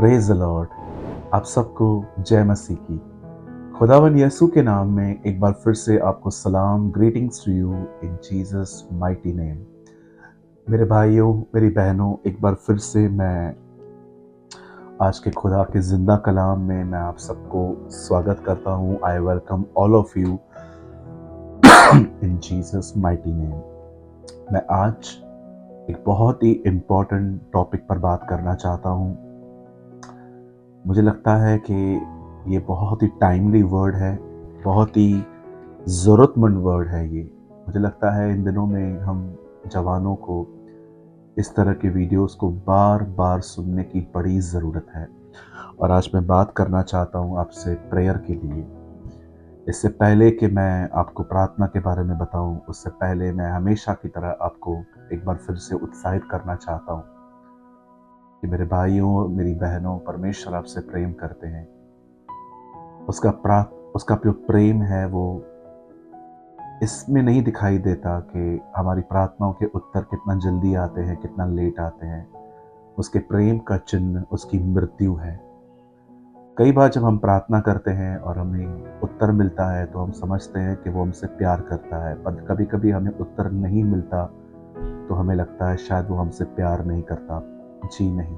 Praise the Lord. आप सबको जय मसीह की। खुदावन यीशु के नाम में एक बार फिर से आपको सलाम, greetings to you in Jesus mighty name. मेरे भाइयों, मेरी बहनों, एक बार फिर से मैं आज के खुदा के जिंदा कलाम में मैं आप सबको स्वागत करता हूँ। I welcome all of you in Jesus mighty name. मैं आज एक बहुत ही इम्पोर्टेंट टॉपिक पर बात करना चाहता हूँ। मुझे लगता है कि ये बहुत ही टाइमली वर्ड है, बहुत ही ज़रूरतमंद वर्ड है ये। मुझे लगता है इन दिनों में हम जवानों को इस तरह के वीडियोस को बार बार सुनने की बड़ी ज़रूरत है। और आज मैं बात करना चाहता हूँ आपसे प्रेयर के लिए। इससे पहले कि मैं आपको प्रार्थना के बारे में बताऊँ, उससे पहले मैं हमेशा की तरह आपको एक बार फिर से उत्साहित करना चाहता हूँ कि मेरे भाइयों, मेरी बहनों, परमेश्वर आपसे प्रेम करते हैं। उसका जो प्रेम है वो इसमें नहीं दिखाई देता कि हमारी प्रार्थनाओं के उत्तर कितना जल्दी आते हैं, कितना लेट आते हैं। उसके प्रेम का चिन्ह उसकी मृत्यु है। कई बार जब हम प्रार्थना करते हैं और हमें उत्तर मिलता है तो हम समझते हैं कि वो हमसे प्यार करता है, पर कभी कभी हमें उत्तर नहीं मिलता तो हमें लगता है शायद वो हमसे प्यार नहीं करता। जी नहीं,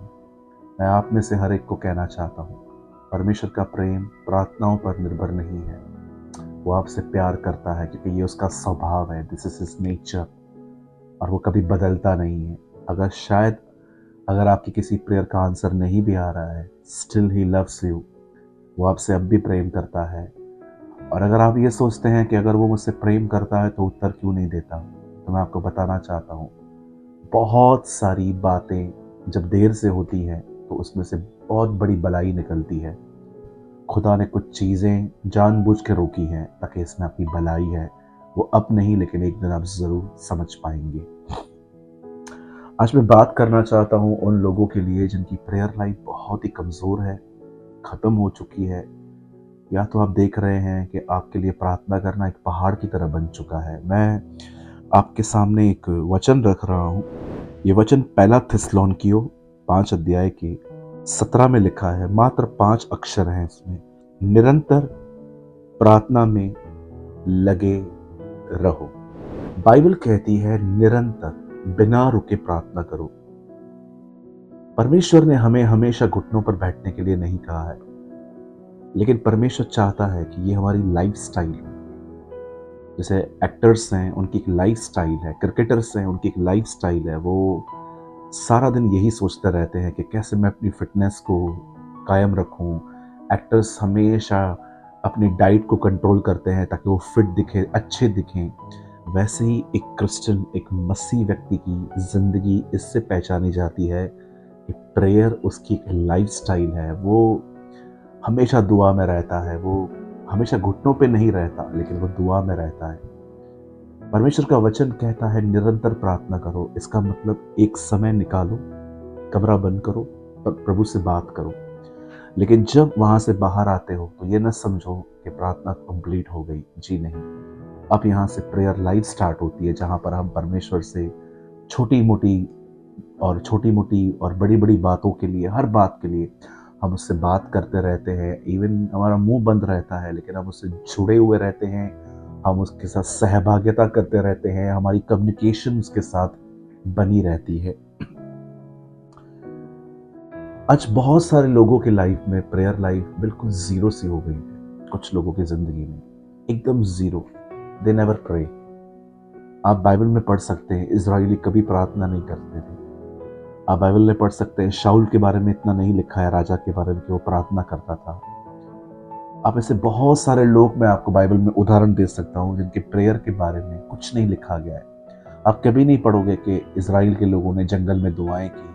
मैं आप में से हर एक को कहना चाहता हूँ, परमेश्वर का प्रेम प्रार्थनाओं पर निर्भर नहीं है। वो आपसे प्यार करता है क्योंकि ये उसका स्वभाव है, दिस इज हिज नेचर, और वो कभी बदलता नहीं है। अगर आपकी किसी प्रेयर का आंसर नहीं भी आ रहा है, स्टिल ही लव्स यू। वो आपसे अब भी प्रेम करता है। और अगर आप ये सोचते हैं कि अगर वो मुझसे प्रेम करता है तो उत्तर क्यों नहीं देता, तो मैं आपको बताना चाहता हूँ, बहुत सारी बातें जब देर से होती हैं तो उसमें से बहुत बड़ी भलाई निकलती है। खुदा ने कुछ चीज़ें जानबूझ के रोकी हैं ताकि इसमें आपकी भलाई है। वो अब नहीं, लेकिन एक दिन आप ज़रूर समझ पाएंगे। आज मैं बात करना चाहता हूँ उन लोगों के लिए जिनकी प्रेयर लाइफ बहुत ही कमज़ोर है, ख़त्म हो चुकी है, या तो आप देख रहे हैं कि आपके लिए प्रार्थना करना एक पहाड़ की तरह बन चुका है। मैं आपके सामने एक वचन रख रहा हूँ। ये वचन पहला थिस्सलुनीकियों 5 अध्याय के 17 में लिखा है। मात्र 5 अक्षर हैं इसमें। निरंतर प्रार्थना में लगे रहो। बाइबल कहती है निरंतर, बिना रुके प्रार्थना करो। परमेश्वर ने हमें हमेशा घुटनों पर बैठने के लिए नहीं कहा है, लेकिन परमेश्वर चाहता है कि ये हमारी लाइफ स्टाइल हो। जैसे एक्टर्स हैं, उनकी एक लाइफ स्टाइल है, क्रिकेटर्स हैं, उनकी एक लाइफ स्टाइल है। वो सारा दिन यही सोचते रहते हैं कि कैसे मैं अपनी फिटनेस को कायम रखूं। एक्टर्स हमेशा अपनी डाइट को कंट्रोल करते हैं ताकि वो फिट दिखे, अच्छे दिखें। वैसे ही एक क्रिश्चियन, एक मसीह व्यक्ति की ज़िंदगी इससे पहचानी जाती है कि प्रेयर उसकी एक लाइफ स्टाइल है। वो हमेशा दुआ में रहता है, वो हमेशा घुटनों पे नहीं रहता, लेकिन वो दुआ में रहता है। परमेश्वर का वचन कहता है निरंतर प्रार्थना करो। इसका मतलब एक समय निकालो, कमरा बंद करो, प्रभु से बात करो। लेकिन जब वहां से बाहर आते हो तो ये न समझो कि प्रार्थना कंप्लीट हो गई। जी नहीं, अब यहाँ से प्रेयर लाइफ स्टार्ट होती है, जहाँ पर हम परमेश्वर से छोटी मोटी और बड़ी बड़ी बातों के लिए, हर बात के लिए हम उससे बात करते रहते हैं। इवन हमारा मुंह बंद रहता है, लेकिन हम उससे जुड़े हुए रहते हैं, हम उसके साथ सहभागिता करते रहते हैं, हमारी कम्युनिकेशन उसके साथ बनी रहती है। आज बहुत सारे लोगों की लाइफ में प्रेयर लाइफ बिल्कुल जीरो सी हो गई है। कुछ लोगों की जिंदगी में एकदम जीरो, दे नेवर प्रे। आप बाइबल में पढ़ सकते हैं इजराइली कभी प्रार्थना नहीं करते थे। आप बाइबल में पढ़ सकते हैं शाऊल के बारे में इतना नहीं लिखा है, राजा के बारे में, कि वो प्रार्थना करता था। आप ऐसे बहुत सारे लोग मैं आपको बाइबल में उदाहरण दे सकता हूँ जिनके प्रेयर के बारे में कुछ नहीं लिखा गया है। आप कभी नहीं पढ़ोगे कि इजराइल के लोगों ने जंगल में दुआएं की।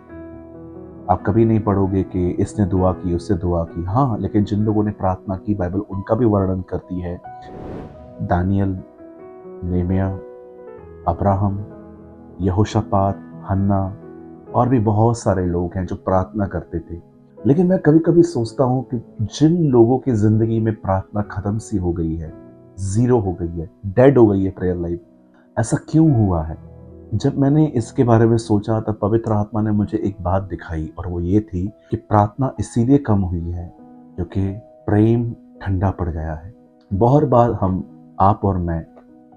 आप कभी नहीं पढ़ोगे कि इसने दुआ की, उससे दुआ की। हाँ, लेकिन जिन लोगों ने प्रार्थना की, बाइबल उनका भी वर्णन करती है। दानियल, नेमिया, अब्राहम, यहोशापात, हन्ना, और भी बहुत सारे लोग हैं जो प्रार्थना करते थे। लेकिन मैं कभी कभी सोचता हूँ कि जिन लोगों की जिंदगी में प्रार्थना खत्म सी हो गई है, जीरो हो गई है, डेड हो गई है प्रेयर लाइफ, ऐसा क्यों हुआ है? जब मैंने इसके बारे में सोचा तब पवित्र आत्मा ने मुझे एक बात दिखाई, और वो ये थी कि प्रार्थना इसीलिए कम हुई है क्योंकि प्रेम ठंडा पड़ गया है। बहुत बार हम, आप और मैं,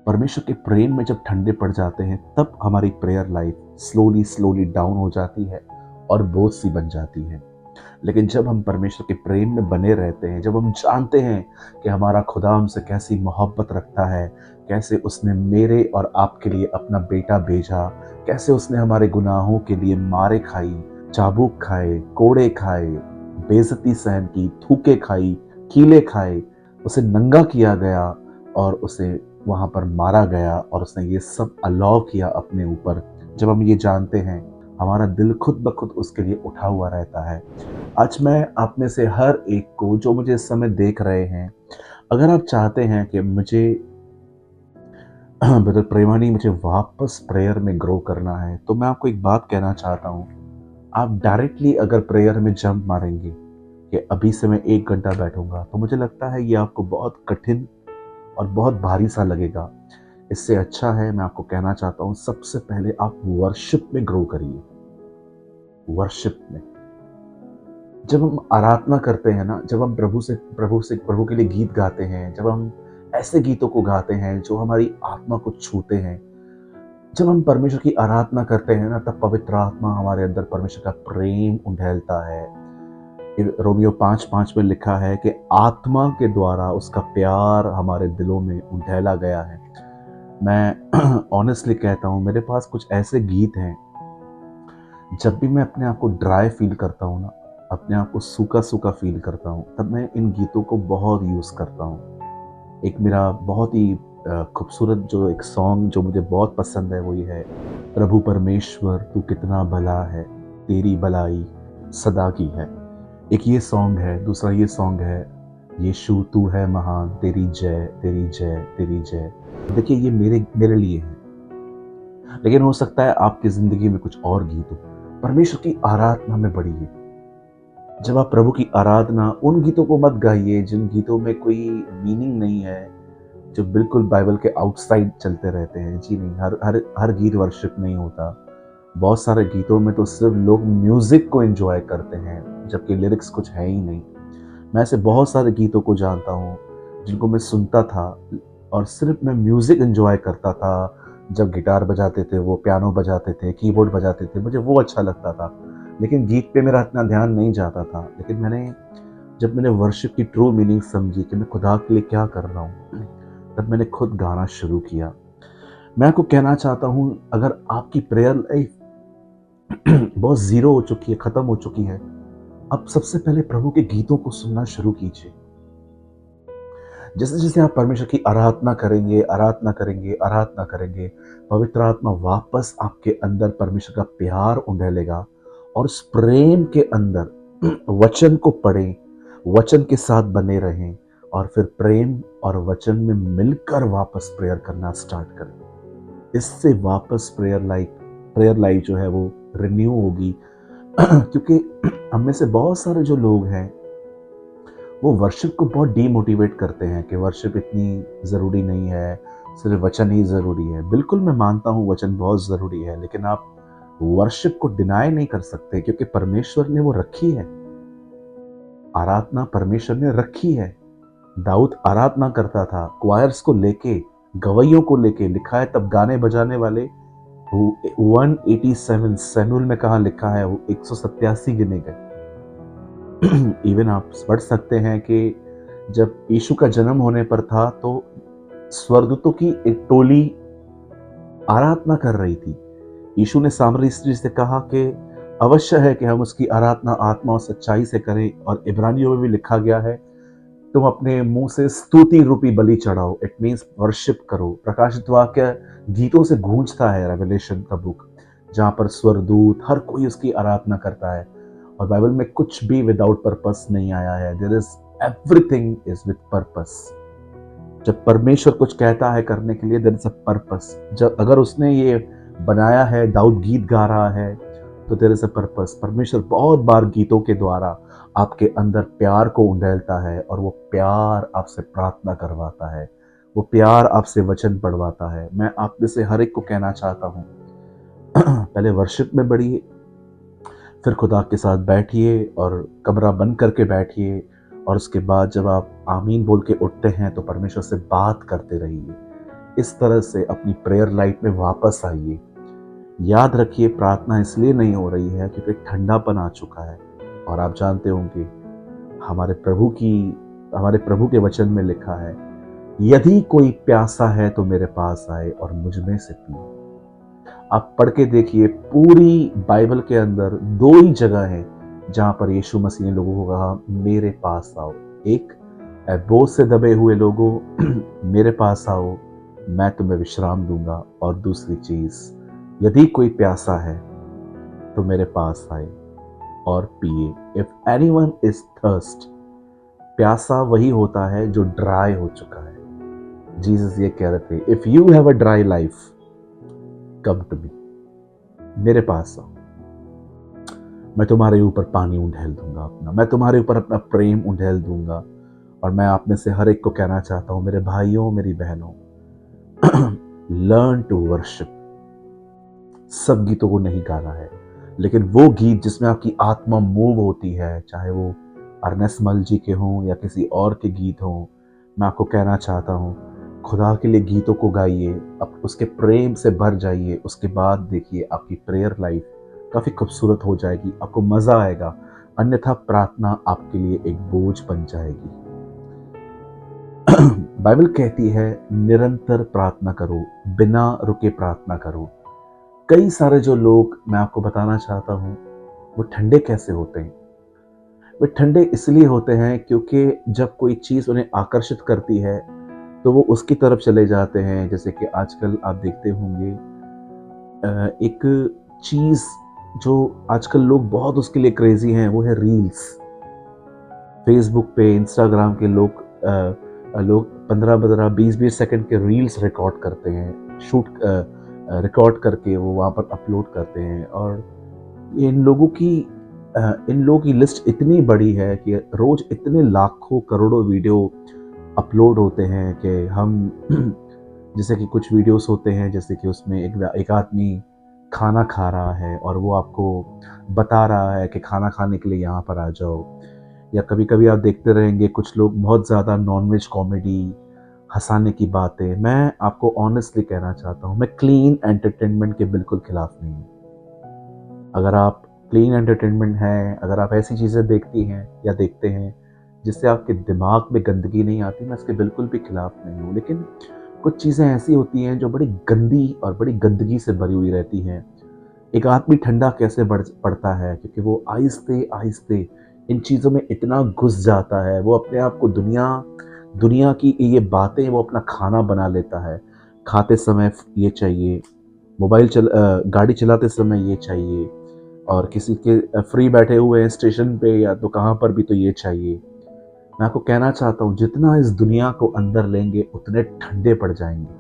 परमेश्वर के प्रेम में जब ठंडे पड़ जाते हैं तब हमारी prayer life slowly slowly down हो जाती है और बोझ सी बन जाती है। लेकिन जब हम परमेश्वर के प्रेम में बने रहते हैं, जब हम जानते हैं कि हमारा खुदा हमसे कैसी मोहब्बत रखता है, कैसे उसने मेरे और आपके लिए अपना बेटा भेजा, कैसे उसने हमारे गुनाहों के लिए मारे खाई, चाबुक खाए, कोड़े खाए, बेइज्जती सहन की, थूके खाई, कीले खाए, उसे नंगा किया गया और उसे वहाँ पर मारा गया, और उसने ये सब अलाउ किया अपने ऊपर। जब हम ये जानते हैं, हमारा दिल खुद ब खुद उसके लिए उठा हुआ रहता है। आज मैं आप में से हर एक को, जो मुझे इस समय देख रहे हैं, अगर आप चाहते हैं कि मुझे ब्रदर प्रेमानी, मुझे वापस प्रेयर में ग्रो करना है, तो मैं आपको एक बात कहना चाहता हूँ। आप डायरेक्टली अगर प्रेयर में जंप मारेंगे कि अभी से मैं 1 घंटा बैठूंगा, तो मुझे लगता है ये आपको बहुत कठिन और बहुत भारी सा लगेगा। इससे अच्छा है, मैं आपको कहना चाहता हूँ, सबसे पहले आप वर्शिप में ग्रो करिए। वर्शिप में जब हम आराधना करते हैं ना, जब हम प्रभु के लिए गीत गाते हैं, जब हम ऐसे गीतों को गाते हैं जो हमारी आत्मा को छूते हैं, जब हम परमेश्वर की आराधना करते हैं ना, तब पवित्र आत्मा हमारे अंदर परमेश्वर का प्रेम उंडेलता है। रोमियो 5:5 में लिखा है कि आत्मा के द्वारा उसका प्यार हमारे दिलों में उंडेला गया है। मैं ऑनेस्टली कहता हूँ, मेरे पास कुछ ऐसे गीत हैं, जब भी मैं अपने आप को ड्राई फील करता हूँ ना, अपने आप को सूखा सूखा फील करता हूँ, तब मैं इन गीतों को बहुत यूज़ करता हूँ। एक मेरा बहुत ही खूबसूरत जो एक सॉन्ग जो मुझे बहुत पसंद है, वो ये है, प्रभु परमेश्वर तू कितना भला है, तेरी भलाई सदा की है। एक ये सॉन्ग है। दूसरा ये सॉन्ग है, यीशु तू है महान, तेरी जय तेरी जय तेरी जय। देखिए, ये मेरे मेरे लिए है, लेकिन हो सकता है आपकी ज़िंदगी में कुछ और गीत हो। परमेश्वर की आराधना में बढ़िए। जब आप प्रभु की आराधना, उन गीतों को मत गाइए जिन गीतों में कोई मीनिंग नहीं है, जो बिल्कुल बाइबल के आउटसाइड चलते रहते हैं। जी नहीं, हर हर हर गीत वर्शिप नहीं होता। बहुत सारे गीतों में तो सिर्फ लोग म्यूजिक को एंजॉय करते हैं, जबकि लिरिक्स कुछ है ही नहीं। मैं ऐसे बहुत सारे गीतों को जानता हूँ जिनको मैं सुनता था और सिर्फ मैं म्यूजिक एंजॉय करता था। जब गिटार बजाते थे, वो पियानो बजाते थे, कीबोर्ड बजाते थे, मुझे वो अच्छा लगता था, लेकिन गीत पे मेरा इतना ध्यान नहीं जाता था। लेकिन जब मैंने वर्शिप की ट्रू मीनिंग समझी कि मैं खुदा के लिए क्या कर रहा हूँ, तब मैंने खुद गाना शुरू किया। मैं आपको कहना चाहता हूँ, अगर आपकी प्रेयर लाइफ बहुत ज़ीरो हो चुकी है, ख़त्म हो चुकी है, अब सबसे पहले प्रभु के गीतों को सुनना शुरू कीजिए। जैसे जैसे आप परमेश्वर की आराधना करेंगे, आराधना करेंगे, आराधना करेंगे, पवित्र आत्मा वापस आपके अंदर परमेश्वर का प्यार उंडेलेगा, और उस प्रेम के अंदर वचन को पढ़ें, वचन के साथ बने रहें, और फिर प्रेम और वचन में मिलकर वापस प्रेयर करना स्टार्ट करें। इससे वापस प्रेयर लाइफ जो है वो रिन्यू होगी। क्योंकि हम में से बहुत सारे जो लोग हैं, वो वर्शिप को बहुत डीमोटिवेट करते हैं कि वर्शिप इतनी ज़रूरी नहीं है, सिर्फ वचन ही ज़रूरी है। बिल्कुल, मैं मानता हूँ वचन बहुत ज़रूरी है, लेकिन आप वर्शिप को डिनाई नहीं कर सकते, क्योंकि परमेश्वर ने वो रखी है। आराधना परमेश्वर ने रखी है। दाऊद आराधना करता था, क्वायर्स को लेके, गवैयों को लेके। लिखा है, तब गाने बजाने वाले 187, सैमुएल में कहाँ लिखा है, वो 187 गिने गए। इवन आप पढ़ सकते हैं कि जब यीशु का जन्म होने पर था, तो स्वर्गदूतों की एक टोली आराधना कर रही थी। यीशु ने सामरी स्त्री से कहा कि अवश्य है कि हम उसकी आराधना आत्मा और सच्चाई से करें, और इब्रानियों में भी लिखा गया है, तुम अपने मुंह से स्तुति रूपी बलि चढ़ाओ। इट मीन्स वर्शिप करो। प्रकाशित वाक्य गीतों से गूंजता है, रेवलेशन का बुक, जहाँ पर स्वर्गदूत हर कोई उसकी आराधना करता है। और बाइबल में कुछ भी विदाउट पर्पस नहीं आया है। There is everything is with purpose. जब परमेश्वर कुछ कहता है करने के लिए, देयर इज अ पर्पस। जब अगर उसने ये बनाया है, दाऊद गीत गा रहा है, तो देयर इज अ पर्पस। परमेश्वर बहुत बार गीतों के द्वारा आपके अंदर प्यार को उंडेलता है, और वो प्यार आपसे प्रार्थना करवाता है, वो प्यार आपसे वचन पढ़वाता है। मैं आप में से हर एक को कहना चाहता हूँ, पहले वर्शिप में बढ़िए, फिर खुदा के साथ बैठिए और कमरा बंद करके बैठिए, और उसके बाद जब आप आमीन बोल के उठते हैं तो परमेश्वर से बात करते रहिए। इस तरह से अपनी प्रेयर लाइफ में वापस आइए। याद रखिए, प्रार्थना इसलिए नहीं हो रही है क्योंकि ठंडापन आ चुका है। और आप जानते होंगे हमारे प्रभु के वचन में लिखा है, यदि कोई प्यासा है तो मेरे पास आए और मुझ में से पिए। आप पढ़ के देखिए, पूरी बाइबल के अंदर दो ही जगह है जहां पर यीशु मसीह ने लोगों को कहा मेरे पास आओ। एक, ऐ बोझ से दबे हुए लोगों मेरे पास आओ, मैं तुम्हें विश्राम दूंगा। और दूसरी चीज, यदि कोई प्यासा है तो मेरे पास आए और पिए। इफ एनीवन इज थर्स्ट, प्यासा वही होता है जो ड्राई हो चुका है। जीसस ये कह रहे थे, if you have a dry life, come to me, मेरे पास आओ। मैं तुम्हारे ऊपर पानी उंडेल दूंगा अपना, मैं तुम्हारे ऊपर अपना प्रेम उंडेल दूंगा। और मैं आप में से हर एक को कहना चाहता हूं, मेरे भाइयों मेरी बहनों, लर्न टू वर्शिप। सब गीतों को नहीं गाना है, लेकिन वो गीत जिसमें आपकी आत्मा मूव होती है, चाहे वो अर्नेस्ट मल जी के हों या किसी और के गीत हों, मैं आपको कहना चाहता हूँ, खुदा के लिए गीतों को गाइए, अब उसके प्रेम से भर जाइए। उसके बाद देखिए आपकी प्रेयर लाइफ काफ़ी खूबसूरत हो जाएगी, आपको मज़ा आएगा। अन्यथा प्रार्थना आपके लिए एक बोझ बन जाएगी। बाइबल कहती है निरंतर प्रार्थना करो, बिना रुके प्रार्थना करो। कई सारे जो लोग, मैं आपको बताना चाहता हूँ, वो ठंडे कैसे होते हैं? वे ठंडे इसलिए होते हैं क्योंकि जब कोई चीज़ उन्हें आकर्षित करती है तो वो उसकी तरफ चले जाते हैं। जैसे कि आजकल आप देखते होंगे एक चीज़ जो आजकल लोग बहुत उसके लिए क्रेजी हैं, वो है रील्स। फेसबुक पे, इंस्टाग्राम के लोग 15-15, 20-20 सेकंड के रील्स रिकॉर्ड करते हैं, रिकॉर्ड करके वो वहाँ पर अपलोड करते हैं। और इन लोगों की लिस्ट इतनी बड़ी है कि रोज इतने लाखों करोड़ों वीडियो अपलोड होते हैं कि हम जैसे कि कुछ वीडियोस होते हैं, जैसे कि उसमें एक आदमी खाना खा रहा है और वो आपको बता रहा है कि खाना खाने के लिए यहाँ पर आ जाओ। या कभी कभी आप देखते रहेंगे कुछ लोग बहुत ज़्यादा नॉनवेज कॉमेडी, हंसाने की बातें। मैं आपको ऑनेस्टली कहना चाहता हूँ, मैं क्लीन एंटरटेनमेंट के बिल्कुल खिलाफ नहीं हूँ। अगर आप क्लीन एंटरटेनमेंट है, अगर आप ऐसी चीज़ें देखती हैं या देखते हैं जिससे आपके दिमाग में गंदगी नहीं आती, मैं इसके बिल्कुल भी खिलाफ नहीं हूँ। लेकिन कुछ चीज़ें ऐसी होती हैं जो बड़ी गंदी और बड़ी गंदगी से भरी हुई रहती हैं। एक आदमी ठंडा कैसे पड़ता है? क्योंकि वो आहिस्ते आहिस्ते इन चीज़ों में इतना घुस जाता है, वो अपने आप को दुनिया दुनिया की ये बातें वो अपना खाना बना लेता है। खाते समय ये चाहिए, गाड़ी चलाते समय ये चाहिए, और किसी के फ्री बैठे हुए हैं स्टेशन पे या तो कहाँ पर भी तो ये चाहिए। मैं आपको कहना चाहता हूँ, जितना इस दुनिया को अंदर लेंगे उतने ठंडे पड़ जाएंगे।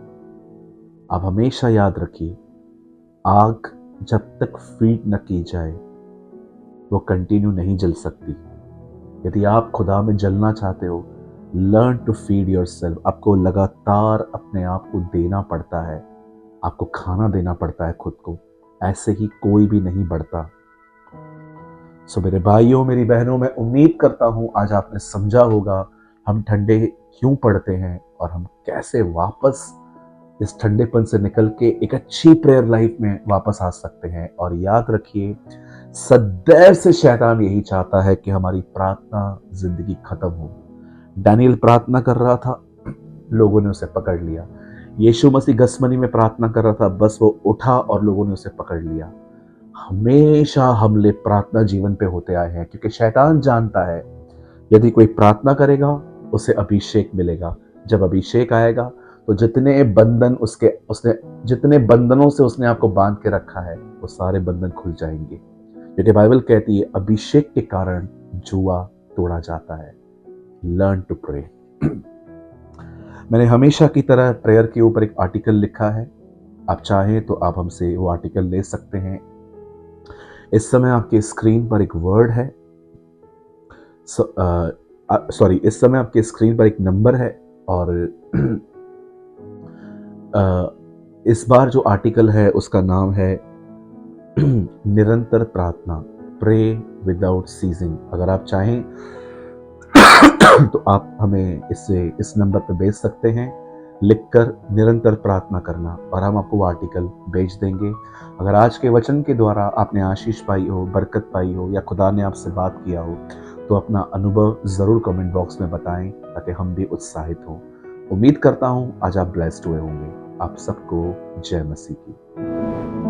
आप हमेशा याद रखिए, आग जब तक फीड न की जाए वो कंटिन्यू नहीं जल सकती। यदि आप खुदा में जलना चाहते हो, लर्न टू फीड योरसेल्फ। आपको लगातार अपने आप को देना पड़ता है, आपको खाना देना पड़ता है खुद को। ऐसे ही कोई भी नहीं बढ़ता। सो मेरे भाइयों मेरी बहनों, मैं उम्मीद करता हूं आज आपने समझा होगा हम ठंडे क्यों पड़ते हैं और हम कैसे वापस इस ठंडेपन से निकल के एक अच्छी प्रेयर लाइफ में वापस आ सकते हैं। और याद रखिए, सदैव से शैतान यही चाहता है कि हमारी प्रार्थना जिंदगी खत्म हो। डैनियल प्रार्थना कर रहा था, लोगों ने उसे पकड़ लिया। यीशु मसीह गसमनी में प्रार्थना कर रहा था, बस वो उठा और लोगों ने उसे पकड़ लिया। हमेशा हमले प्रार्थना जीवन पे होते आए हैं, क्योंकि शैतान जानता है यदि कोई प्रार्थना करेगा उसे अभिषेक मिलेगा। जब अभिषेक आएगा तो जितने बंधनों से उसने आपको बांध के रखा है वो सारे बंधन खुल जाएंगे। क्योंकि बाइबल कहती है अभिषेक के कारण जुआ तोड़ा जाता है। Learn to pray. मैंने हमेशा की तरह प्रेयर के ऊपर एक आर्टिकल लिखा है, आप चाहें तो आप हमसे वो आर्टिकल ले सकते हैं। इस समय आपके स्क्रीन पर एक वर्ड है, इस समय आपके स्क्रीन पर एक नंबर है, और इस बार जो आर्टिकल है उसका नाम है निरंतर प्रार्थना, प्रे विदाउट सीजिंग। अगर आप चाहें तो आप हमें इस नंबर पे भेज सकते हैं, लिखकर निरंतर प्रार्थना करना, और हम आपको वो आर्टिकल भेज देंगे। अगर आज के वचन के द्वारा आपने आशीष पाई हो, बरकत पाई हो, या खुदा ने आपसे बात किया हो, तो अपना अनुभव ज़रूर कमेंट बॉक्स में बताएं, ताकि हम भी उत्साहित हों। उम्मीद करता हूं आज आप ब्लेस्ड हुए होंगे। आप सबको जय मसीह की।